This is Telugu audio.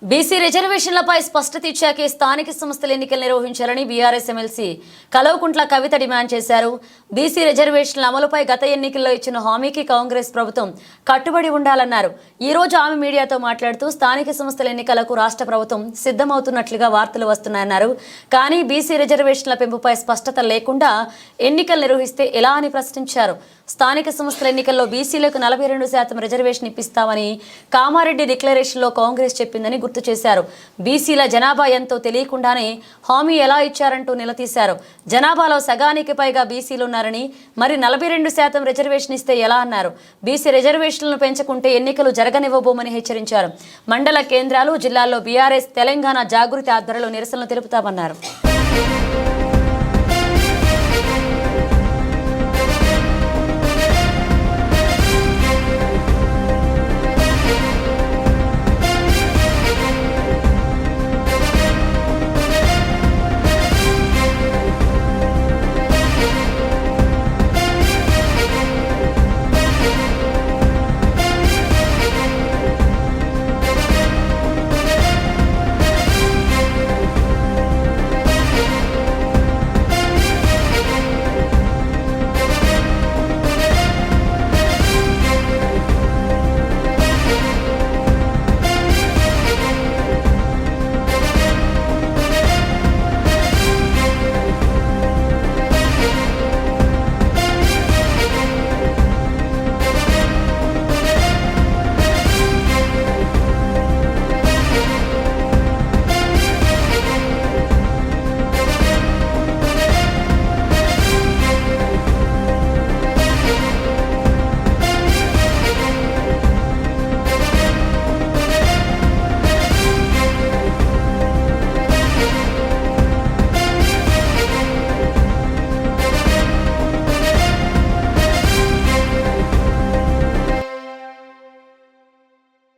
బీసీ రిజర్వేషన్లపై స్పష్టత ఇచ్చాకే స్థానిక సంస్థల ఎన్నికలు నిర్వహించాలని BRS MLC Kalvakuntla Kavitha demand చేశారు. బీసీ రిజర్వేషన్ల అమలుపై గత ఎన్నికల్లో ఇచ్చిన హామీకి కాంగ్రెస్ ప్రభుత్వం కట్టుబడి ఉండాలన్నారు. ఈ రోజు ఆమె మీడియాతో మాట్లాడుతూ స్థానిక సంస్థల ఎన్నికలకు రాష్ట్ర ప్రభుత్వం సిద్ధమవుతున్నట్లుగా వార్తలు వస్తున్నాయన్నారు. కానీ బీసీ రిజర్వేషన్ల పెంపుపై స్పష్టత లేకుండా ఎన్నికలు నిర్వహిస్తే ఎలా అని ప్రశ్నించారు. స్థానిక సంస్థల ఎన్నికల్లో బీసీలకు 42% రిజర్వేషన్ ఇప్పిస్తామని కామారెడ్డి డిక్లరేషన్లో కాంగ్రెస్ చెప్పిందని గుర్తు చేశారు. బీసీల జనాభా ఎంతో తెలియకుండానే హామీ ఎలా ఇచ్చారంటూ నిలదీశారు. జనాభాలో సగానికి పైగా బీసీలు ఉన్నారని మరి 42% రిజర్వేషన్ ఇస్తే ఎలా అన్నారు. బీసీ రిజర్వేషన్లను పెంచుకుంటే ఎన్నికలు జరగనివ్వబోమని హెచ్చరించారు. మండల కేంద్రాలు జిల్లాల్లో బీఆర్ఎస్ తెలంగాణ జాగృతి ఆధ్వర్యంలో నిరసనలు తెలుపుతామన్నారు.